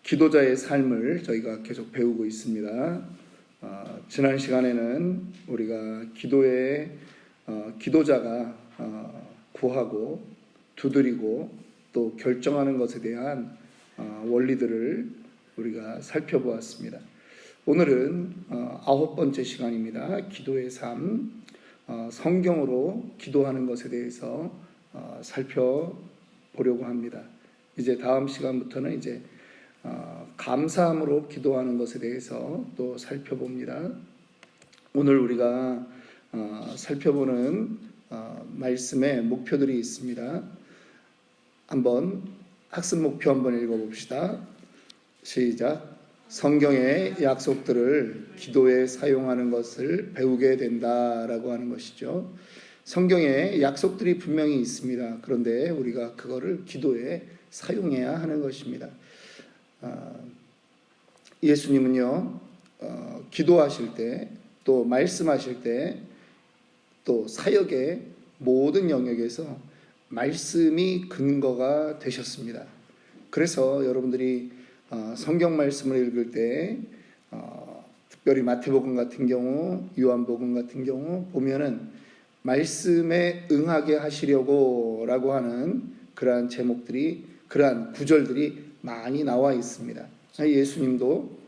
기도자의 삶을 저희가 계속 배우고 있습니다. 지난 시간에는 우리가 기도자가 구하고 두드리고 또 결정하는 것에 대한 원리들을 우리가 살펴보았습니다. 오늘은 9번째 시간입니다. 기도의 삶, 성경으로 기도하는 것에 대해서 살펴보려고 합니다. 이제 다음 시간부터는 이제 감사함으로 기도하는 것에 대해서 또 살펴봅니다. 오늘 우리가 살펴보는 말씀의 목표들이 있습니다. 한번 학습 목표 한번 읽어봅시다. 시작. 성경의 약속들을 기도에 사용하는 것을 배우게 된다라고 하는 것이죠. 성경에 약속들이 분명히 있습니다. 그런데 우리가 그거를 기도에 사용해야 하는 것입니다. 예수님은요, 기도하실 때, 또 말씀하실 때, 또 사역의 모든 영역에서 말씀이 근거가 되셨습니다. 그래서 여러분들이 성경 말씀을 읽을 때, 특별히 마태복음 같은 경우, 요한복음 같은 경우 보면은 말씀에 응하게 하시려고 라고 하는 그러한 제목들이, 그러한 구절들이 많이 나와 있습니다. 예수님도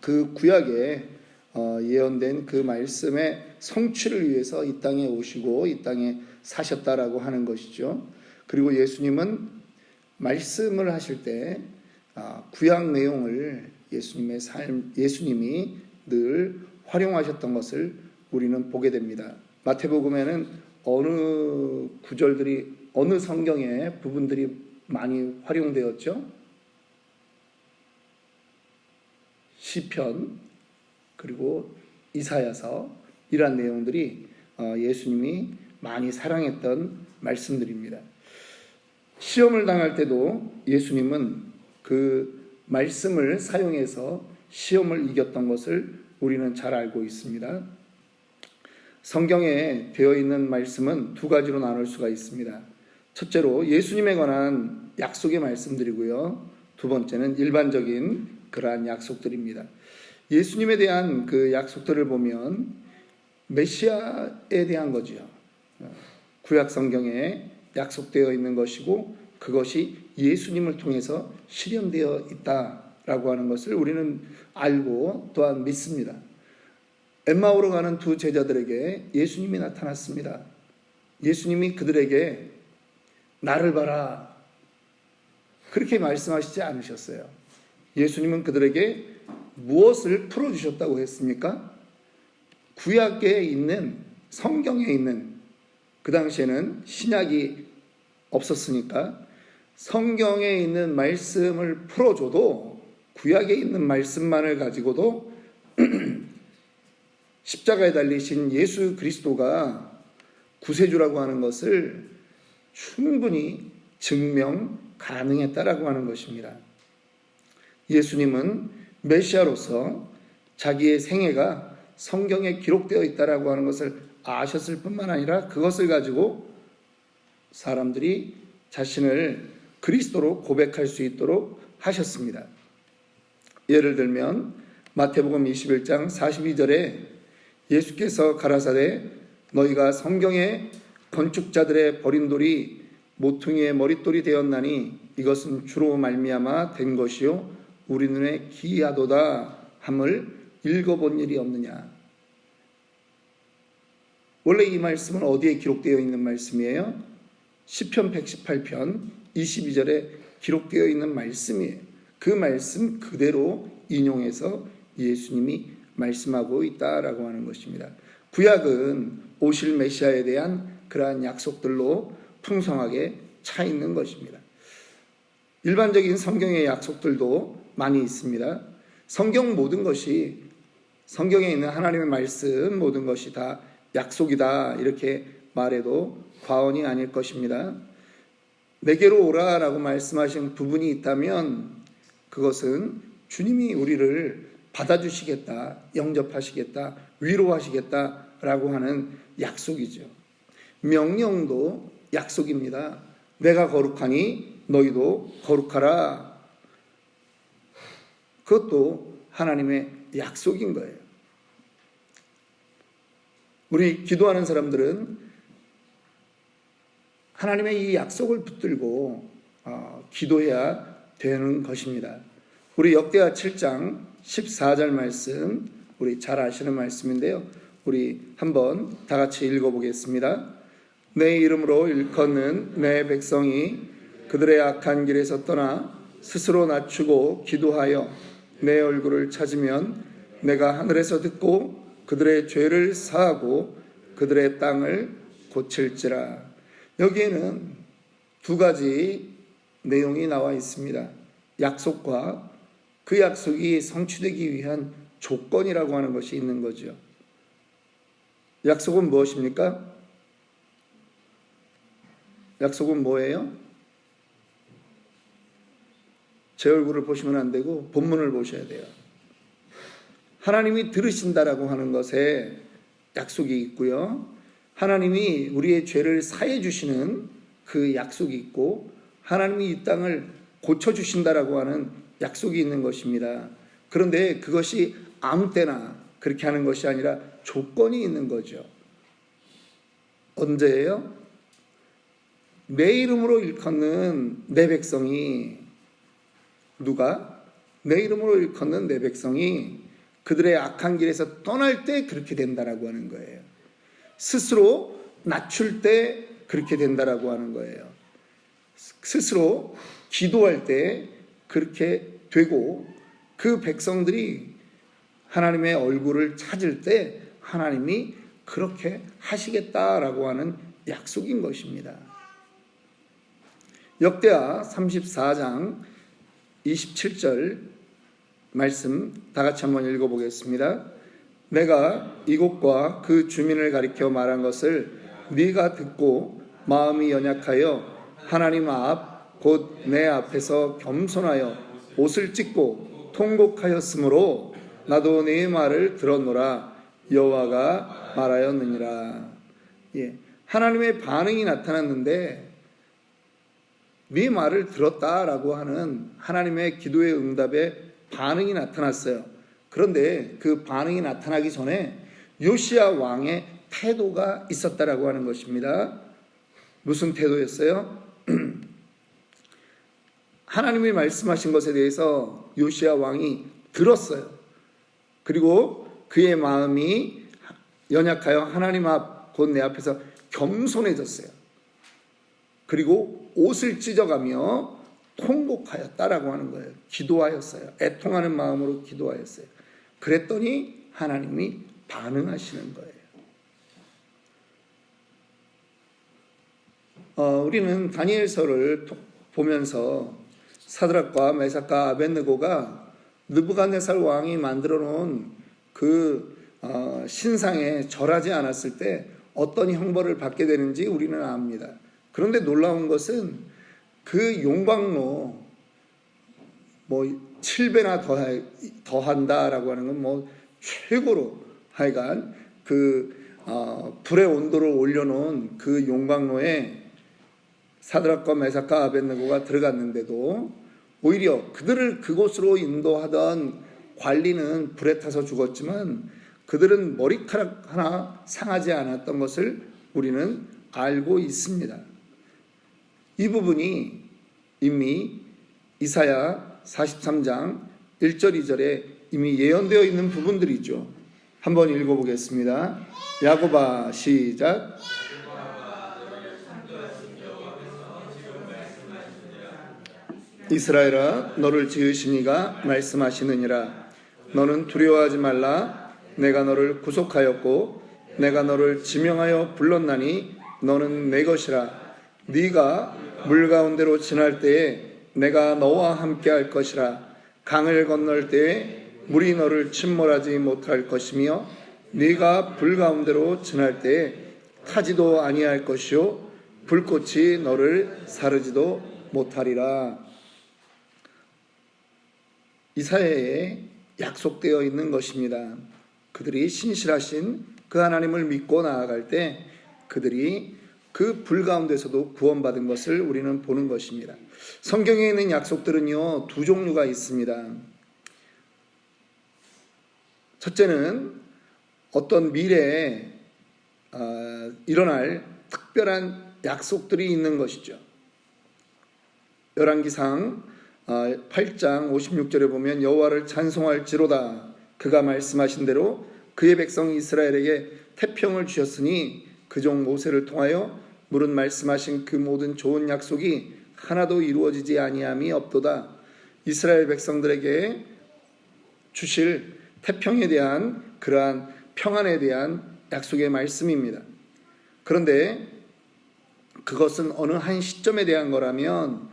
그 구약에 예언된 그 말씀의 성취를 위해서 이 땅에 오시고 이 땅에 사셨다라고 하는 것이죠. 그리고 예수님은 말씀을 하실 때 구약 내용을 예수님이 늘 활용하셨던 것을 우리는 보게 됩니다. 마태복음에는 어느 구절들이, 어느 성경의 부분들이 많이 활용되었죠? 시편, 그리고 이사야서, 이러한 내용들이 예수님이 많이 사랑했던 말씀들입니다. 시험을 당할 때도 예수님은 그 말씀을 사용해서 시험을 이겼던 것을 우리는 잘 알고 있습니다. 성경에 되어 있는 말씀은 두 가지로 나눌 수가 있습니다. 첫째로 예수님에 관한 약속의 말씀드리고요. 두 번째는 일반적인 그러한 약속들입니다. 예수님에 대한 그 약속들을 보면 메시아에 대한 거지요. 구약 성경에 약속되어 있는 것이고 그것이 예수님을 통해서 실현되어 있다라고 하는 것을 우리는 알고 또한 믿습니다. 엠마오로 가는 두 제자들에게 예수님이 나타났습니다. 예수님이 그들에게 나를 봐라, 그렇게 말씀하시지 않으셨어요. 예수님은 그들에게 무엇을 풀어주셨다고 했습니까? 구약에 있는, 성경에 있는, 그 당시에는 신약이 없었으니까 성경에 있는 말씀을 풀어줘도, 구약에 있는 말씀만을 가지고도 십자가에 달리신 예수 그리스도가 구세주라고 하는 것을 충분히 증명 가능했다라고 하는 것입니다. 예수님은 메시아로서 자기의 생애가 성경에 기록되어 있다라고 하는 것을 아셨을 뿐만 아니라 그것을 가지고 사람들이 자신을 그리스도로 고백할 수 있도록 하셨습니다. 예를 들면 마태복음 21장 42절에 예수께서 가라사대 너희가 성경에 건축자들의 버린 돌이 모퉁이의 머릿돌이 되었나니 이것은 주로 말미암아 된 것이요 우리 눈에 기이하도다 함을 읽어본 일이 없느냐. 원래 이 말씀은 어디에 기록되어 있는 말씀이에요? 시편 118편 22절에 기록되어 있는 말씀이에요. 그 말씀 그대로 인용해서 예수님이 말씀하고 있다라고 하는 것입니다. 구약은 오실 메시아에 대한 그러한 약속들로 풍성하게 차 있는 것입니다. 일반적인 성경의 약속들도 많이 있습니다. 성경 모든 것이, 성경에 있는 하나님의 말씀 모든 것이 다 약속이다 이렇게 말해도 과언이 아닐 것입니다. 내게로 오라라고 말씀하신 부분이 있다면 그것은 주님이 우리를 받아주시겠다, 영접하시겠다, 위로하시겠다라고 하는 약속이죠. 명령도 약속입니다. 내가 거룩하니 너희도 거룩하라. 그것도 하나님의 약속인 거예요. 우리 기도하는 사람들은 하나님의 이 약속을 붙들고 기도해야 되는 것입니다. 우리 역대하 7장 14절 말씀, 우리 잘 아시는 말씀인데요. 우리 한번 다 같이 읽어보겠습니다. 내 이름으로 일컫는 내 백성이 그들의 악한 길에서 떠나 스스로 낮추고 기도하여 내 얼굴을 찾으면 내가 하늘에서 듣고 그들의 죄를 사하고 그들의 땅을 고칠지라. 여기에는 두 가지 내용이 나와 있습니다. 약속과 그 약속이 성취되기 위한 조건이라고 하는 것이 있는 거죠. 약속은 무엇입니까? 약속은 뭐예요? 제 얼굴을 보시면 안 되고 본문을 보셔야 돼요. 하나님이 들으신다라고 하는 것에 약속이 있고요. 하나님이 우리의 죄를 사해 주시는 그 약속이 있고, 하나님이 이 땅을 고쳐주신다라고 하는 약속이 있는 것입니다. 그런데 그것이 아무 때나 그렇게 하는 것이 아니라 조건이 있는 거죠. 언제예요? 내 이름으로 일컫는 내 백성이, 누가? 내 이름으로 일컫는 내 백성이 그들의 악한 길에서 떠날 때 그렇게 된다라고 하는 거예요. 스스로 낮출 때 그렇게 된다라고 하는 거예요. 스스로 기도할 때 그렇게 되고, 그 백성들이 하나님의 얼굴을 찾을 때 하나님이 그렇게 하시겠다라고 하는 약속인 것입니다. 역대하 34장 27절 말씀 다 같이 한번 읽어보겠습니다. 내가 이곳과 그 주민을 가리켜 말한 것을 네가 듣고 마음이 연약하여 하나님 앞 곧 내 앞에서 겸손하여 옷을 찢고 통곡하였으므로 나도 네 말을 들었노라 여호와가 말하였느니라. 하나님의 반응이 나타났는데 네 말을 들었다라고 하는 하나님의 기도의 응답에 반응이 나타났어요. 그런데 그 반응이 나타나기 전에 요시야 왕의 태도가 있었다라고 하는 것입니다. 무슨 태도였어요? 하나님이 말씀하신 것에 대해서 요시야 왕이 들었어요. 그리고 그의 마음이 연약하여 하나님 앞 곧 내 앞에서 겸손해졌어요. 그리고 옷을 찢어가며 통곡하였다라고 하는 거예요. 기도하였어요. 애통하는 마음으로 기도하였어요. 그랬더니 하나님이 반응하시는 거예요. 우리는 다니엘서를 보면서 사드락과 메삭과 아벳느고가 느부갓네살 왕이 만들어 놓은 그 신상에 절하지 않았을 때 어떤 형벌을 받게 되는지 우리는 압니다. 그런데 놀라운 것은 그 용광로 7배나 더한다라고 하는 건 최고로 하여간 그 불의 온도를 올려놓은 그 용광로에 사드락과 메삭과 아벳느고가 들어갔는데도 오히려 그들을 그곳으로 인도하던 관리는 불에 타서 죽었지만 그들은 머리카락 하나 상하지 않았던 것을 우리는 알고 있습니다. 이 부분이 이미 이사야 43장 1절 2절에 이미 예언되어 있는 부분들이죠. 한번 읽어보겠습니다. 야고바 시작. 이스라엘아 너를 지으신 이가 말씀하시느니라. 너는 두려워하지 말라. 내가 너를 구속하였고 내가 너를 지명하여 불렀나니 너는 내 것이라. 네가 물 가운데로 지날 때에 내가 너와 함께 할 것이라. 강을 건널 때에 물이 너를 침몰하지 못할 것이며 네가 불 가운데로 지날 때에 타지도 아니할 것이요 불꽃이 너를 사르지도 못하리라. 이사야에 약속되어 있는 것입니다. 그들이 신실하신 그 하나님을 믿고 나아갈 때 그들이 그 불 가운데서도 구원받은 것을 우리는 보는 것입니다. 성경에 있는 약속들은요, 두 종류가 있습니다. 첫째는 어떤 미래에 일어날 특별한 약속들이 있는 것이죠. 열왕기상 8장 56절에 보면 여호와를 찬송할지로다 그가 말씀하신 대로 그의 백성 이스라엘에게 태평을 주셨으니 그 종 모세를 통하여 물은 말씀하신 그 모든 좋은 약속이 하나도 이루어지지 아니함이 없도다. 이스라엘 백성들에게 주실 태평에 대한 그러한 평안에 대한 약속의 말씀입니다. 그런데 그것은 어느 한 시점에 대한 거라면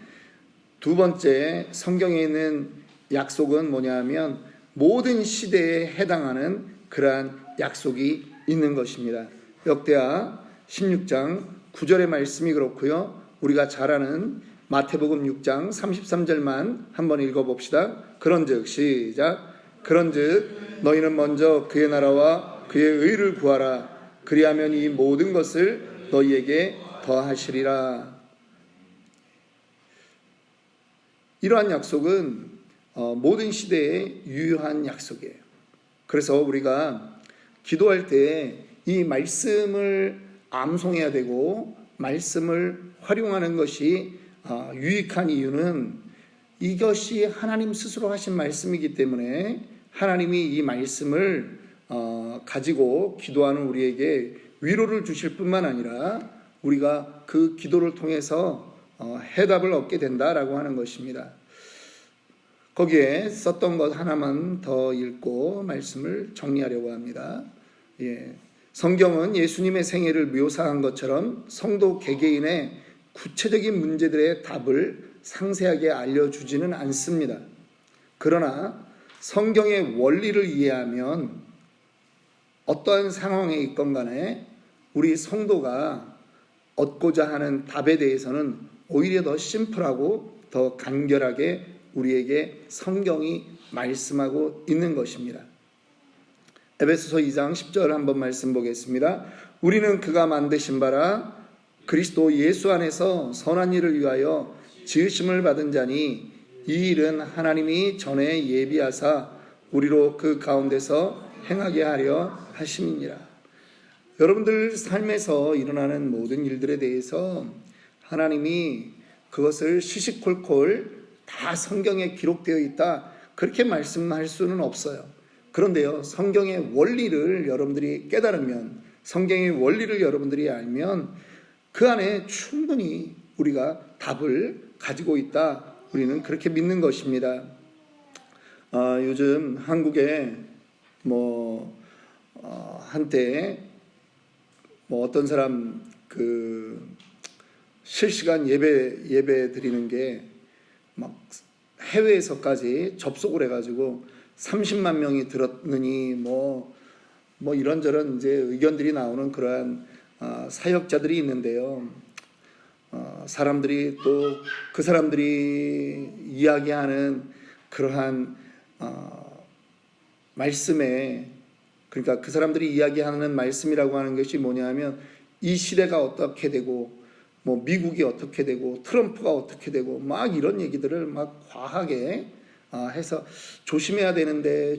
두 번째 성경에 있는 약속은 뭐냐면 모든 시대에 해당하는 그러한 약속이 있는 것입니다. 역대하 16장 9절의 말씀이 그렇고요. 우리가 잘 아는 마태복음 6장 33절만 한번 읽어봅시다. 그런즉 시작. 그런즉 너희는 먼저 그의 나라와 그의 의를 구하라. 그리하면 이 모든 것을 너희에게 더하시리라. 이러한 약속은 모든 시대에 유효한 약속이에요. 그래서 우리가 기도할 때 이 말씀을 암송해야 되고 말씀을 활용하는 것이 유익한 이유는 이것이 하나님 스스로 하신 말씀이기 때문에 하나님이 이 말씀을 가지고 기도하는 우리에게 위로를 주실 뿐만 아니라 우리가 그 기도를 통해서 해답을 얻게 된다라고 하는 것입니다. 거기에 썼던 것 하나만 더 읽고 말씀을 정리하려고 합니다. 성경은 예수님의 생애를 묘사한 것처럼 성도 개개인의 구체적인 문제들의 답을 상세하게 알려주지는 않습니다. 그러나 성경의 원리를 이해하면 어떠한 상황에 있건 간에 우리 성도가 얻고자 하는 답에 대해서는 오히려 더 심플하고 더 간결하게 우리에게 성경이 말씀하고 있는 것입니다. 에베소서 2장 10절 한번 말씀 보겠습니다. 우리는 그가 만드신 바라 그리스도 예수 안에서 선한 일을 위하여 지으심을 받은 자니 이 일은 하나님이 전에 예비하사 우리로 그 가운데서 행하게 하려 하심이니라. 여러분들 삶에서 일어나는 모든 일들에 대해서 하나님이 그것을 시시콜콜 다 성경에 기록되어 있다 그렇게 말씀할 수는 없어요. 그런데요, 성경의 원리를 여러분들이 깨달으면, 성경의 원리를 여러분들이 알면 그 안에 충분히 우리가 답을 가지고 있다, 우리는 그렇게 믿는 것입니다. 요즘 한국에 한때 어떤 사람 실시간 예배 드리는 게 막 해외에서까지 접속을 해가지고 30만 명이 들었느니 이런저런 이제 의견들이 나오는 그러한 사역자들이 있는데요. 사람들이 또 그 사람들이 이야기하는 그러한 말씀에, 그러니까 그 사람들이 이야기하는 말씀이라고 하는 것이 뭐냐면 이 시대가 어떻게 되고 미국이 어떻게 되고 트럼프가 어떻게 되고 막 이런 얘기들을 막 과하게 해서 조심해야 되는데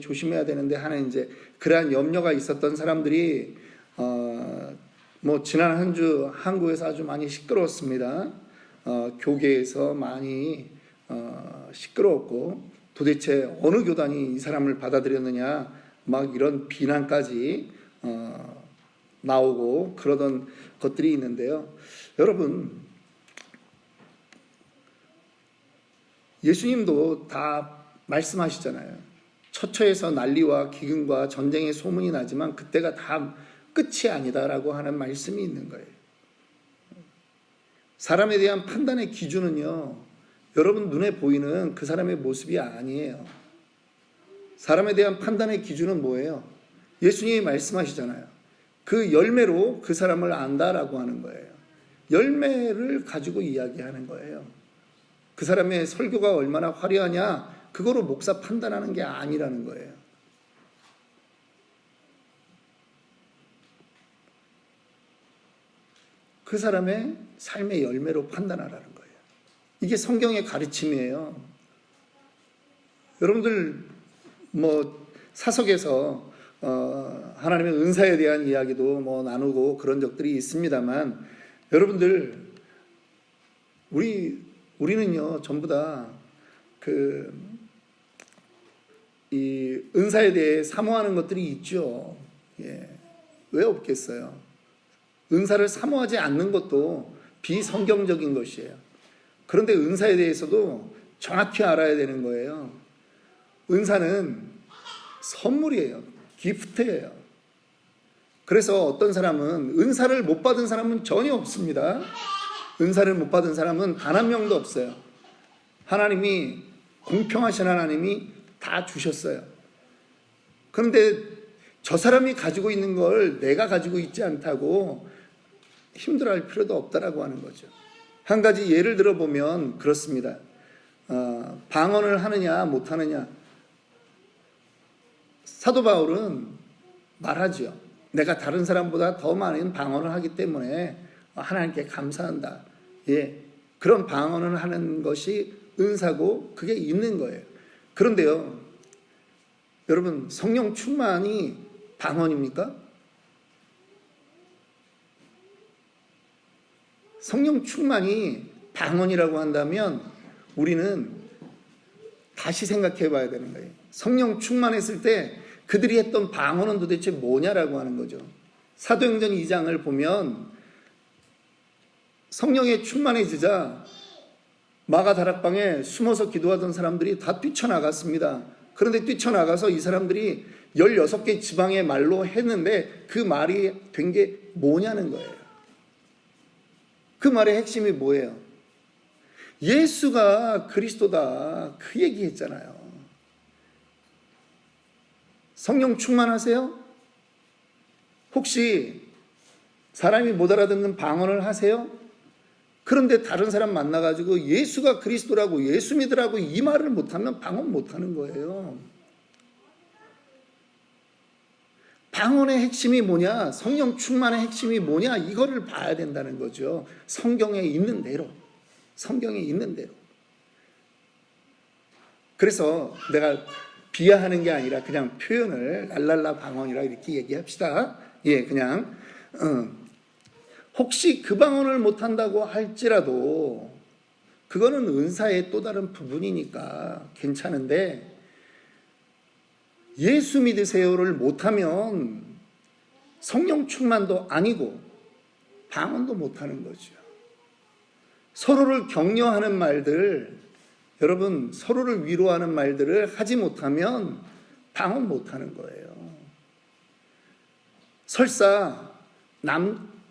하는 이제 그러한 염려가 있었던 사람들이 지난 한 주 한국에서 아주 많이 시끄러웠습니다. 교계에서 많이 시끄러웠고 도대체 어느 교단이 이 사람을 받아들였느냐 막 이런 비난까지 나오고 그러던 것들이 있는데요. 여러분, 예수님도 다 말씀하시잖아요. 처처에서 난리와 기근과 전쟁의 소문이 나지만 그때가 다 끝이 아니다라고 하는 말씀이 있는 거예요. 사람에 대한 판단의 기준은요, 여러분 눈에 보이는 그 사람의 모습이 아니에요. 사람에 대한 판단의 기준은 뭐예요? 예수님이 말씀하시잖아요. 그 열매로 그 사람을 안다라고 하는 거예요. 열매를 가지고 이야기하는 거예요. 그 사람의 설교가 얼마나 화려하냐, 그거로 목사 판단하는 게 아니라는 거예요. 그 사람의 삶의 열매로 판단하라는 거예요. 이게 성경의 가르침이에요. 여러분들 사석에서 하나님의 은사에 대한 이야기도 뭐 나누고 그런 적들이 있습니다만, 여러분들 우리는요 전부 다 이 은사에 대해 사모하는 것들이 있죠. 예. 왜 없겠어요? 은사를 사모하지 않는 것도 비성경적인 것이에요. 그런데 은사에 대해서도 정확히 알아야 되는 거예요. 은사는 선물이에요. 기프트예요. 그래서 어떤 사람은, 은사를 못 받은 사람은 전혀 없습니다. 은사를 못 받은 사람은 단 한 명도 없어요. 하나님이, 공평하신 하나님이 다 주셨어요. 그런데 저 사람이 가지고 있는 걸 내가 가지고 있지 않다고 힘들어할 필요도 없다라고 하는 거죠. 한 가지 예를 들어보면 그렇습니다. 방언을 하느냐 못하느냐. 사도 바울은 말하죠. 내가 다른 사람보다 더 많은 방언을 하기 때문에 하나님께 감사한다. 예, 그런 방언을 하는 것이 은사고 그게 있는 거예요. 그런데요, 여러분, 성령 충만이 방언입니까? 성령 충만이 방언이라고 한다면 우리는 다시 생각해 봐야 되는 거예요. 성령 충만했을 때 그들이 했던 방언은 도대체 뭐냐라고 하는 거죠. 사도행전 2장을 보면 성령에 충만해지자 마가다락방에 숨어서 기도하던 사람들이 다 뛰쳐나갔습니다. 그런데 뛰쳐나가서 이 사람들이 16개 지방의 말로 했는데 그 말이 된 게 뭐냐는 거예요. 그 말의 핵심이 뭐예요? 예수가 그리스도다, 그 얘기했잖아요. 성령 충만하세요? 혹시 사람이 못 알아듣는 방언을 하세요? 그런데 다른 사람 만나가지고 예수가 그리스도라고, 예수 믿으라고 이 말을 못하면 방언 못하는 거예요. 방언의 핵심이 뭐냐, 성령 충만의 핵심이 뭐냐, 이거를 봐야 된다는 거죠. 성경에 있는 대로. 성경에 있는 대로. 그래서 내가 비하하는 게 아니라 그냥 표현을 랄랄라 방언이라 이렇게 얘기합시다. 예, 그냥 혹시 그 방언을 못한다고 할지라도 그거는 은사의 또 다른 부분이니까 괜찮은데, 예수 믿으세요를 못하면 성령 충만도 아니고 방언도 못하는 거죠. 서로를 격려하는 말들, 여러분, 서로를 위로하는 말들을 하지 못하면 방언 못하는 거예요. 설사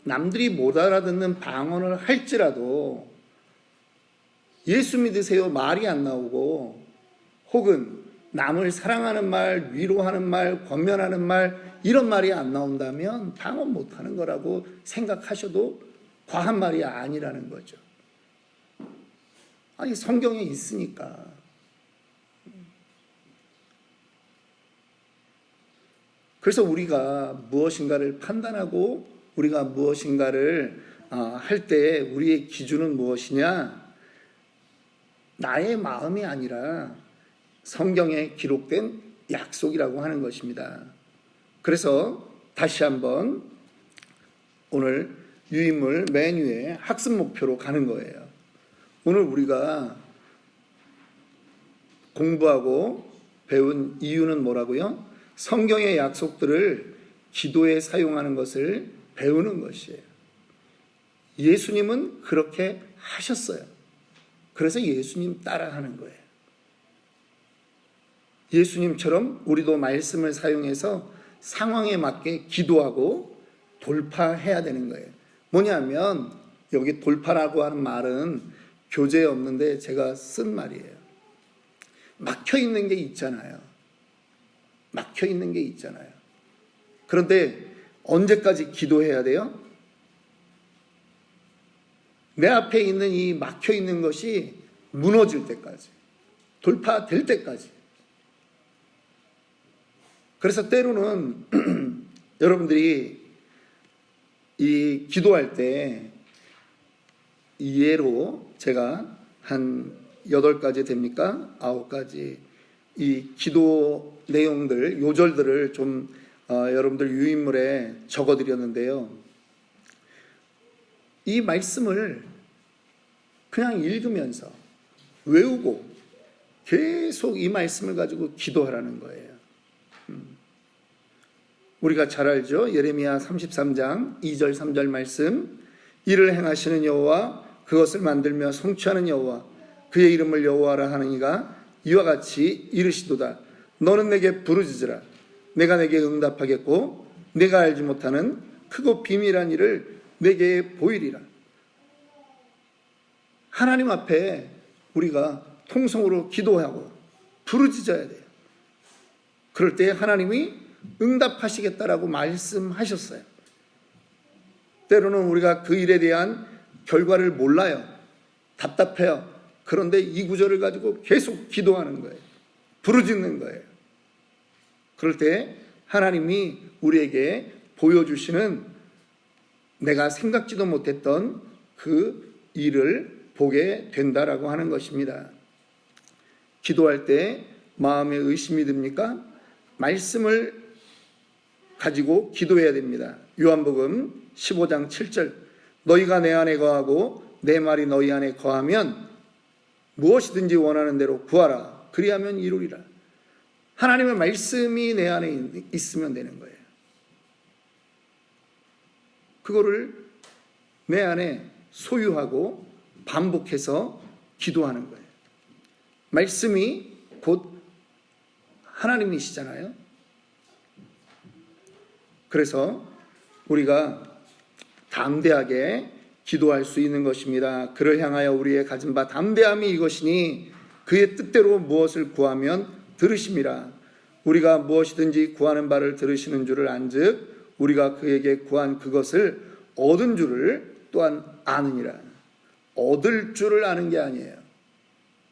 남들이 못 알아듣는 방언을 할지라도 예수 믿으세요 말이 안 나오고, 혹은 남을 사랑하는 말, 위로하는 말, 권면하는 말, 이런 말이 안 나온다면 방언 못하는 거라고 생각하셔도 과한 말이 아니라는 거죠. 아니, 성경에 있으니까. 그래서 우리가 무엇인가를 판단하고 우리가 무엇인가를 할 때 우리의 기준은 무엇이냐? 나의 마음이 아니라 성경에 기록된 약속이라고 하는 것입니다. 그래서 다시 한번 오늘 유인물 맨 위에 학습 목표로 가는 거예요. 오늘 우리가 공부하고 배운 이유는 뭐라고요? 성경의 약속들을 기도에 사용하는 것을 배우는 것이에요. 예수님은 그렇게 하셨어요. 그래서 예수님 따라하는 거예요. 예수님처럼 우리도 말씀을 사용해서 상황에 맞게 기도하고 돌파해야 되는 거예요. 뭐냐면 여기 돌파라고 하는 말은 교재에 없는데 제가 쓴 말이에요. 막혀 있는 게 있잖아요. 막혀 있는 게 있잖아요. 그런데 언제까지 기도해야 돼요? 내 앞에 있는 이 막혀 있는 것이 무너질 때까지, 돌파될 때까지. 그래서 때로는 여러분들이 이 기도할 때 예로 제가 한 8가지 됩니까? 9가지 이 기도 내용들, 요절들을 좀 여러분들 유인물에 적어드렸는데요. 이 말씀을 그냥 읽으면서 외우고 계속 이 말씀을 가지고 기도하라는 거예요. 우리가 잘 알죠? 예레미야 33장 2절 3절 말씀, 이를 행하시는 여호와, 그것을 만들며 성취하는 여호와, 그의 이름을 여호와라 하는 이가 이와 같이 이르시도다. 너는 내게 부르짖으라. 내가 내게 응답하겠고 내가 알지 못하는 크고 비밀한 일을 내게 보이리라. 하나님 앞에 우리가 통성으로 기도하고 부르짖어야 돼요. 그럴 때 하나님이 응답하시겠다라고 말씀하셨어요. 때로는 우리가 그 일에 대한 결과를 몰라요. 답답해요. 그런데 이 구절을 가지고 계속 기도하는 거예요. 부르짖는 거예요. 그럴 때 하나님이 우리에게 보여주시는 내가 생각지도 못했던 그 일을 보게 된다라고 하는 것입니다. 기도할 때 마음에 의심이 듭니까? 말씀을 가지고 기도해야 됩니다. 요한복음 15장 7절, 너희가 내 안에 거하고 내 말이 너희 안에 거하면 무엇이든지 원하는 대로 구하라. 그리하면 이루리라. 하나님의 말씀이 내 안에 있으면 되는 거예요. 그거를 내 안에 소유하고 반복해서 기도하는 거예요. 말씀이 곧 하나님이시잖아요. 그래서 우리가 담대하게 기도할 수 있는 것입니다. 그를 향하여 우리의 가진 바 담대함이 이것이니 그의 뜻대로 무엇을 구하면 들으심이라. 우리가 무엇이든지 구하는 바를 들으시는 줄을 안즉 우리가 그에게 구한 그것을 얻은 줄을 또한 아느니라. 얻을 줄을 아는 게 아니에요.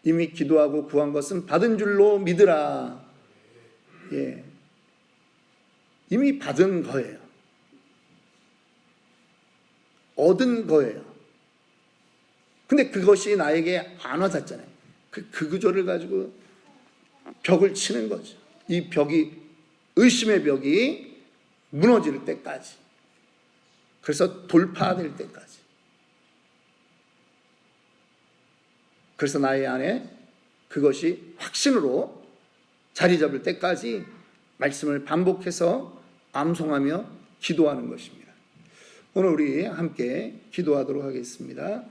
이미 기도하고 구한 것은 받은 줄로 믿으라. 예. 이미 받은 거예요. 얻은 거예요. 근데 그것이 나에게 안 와닿잖아요. 그 구조를 가지고 벽을 치는 거죠. 이 벽이, 의심의 벽이 무너질 때까지. 그래서 돌파될 때까지. 그래서 나의 안에 그것이 확신으로 자리 잡을 때까지 말씀을 반복해서 암송하며 기도하는 것입니다. 오늘 우리 함께 기도하도록 하겠습니다.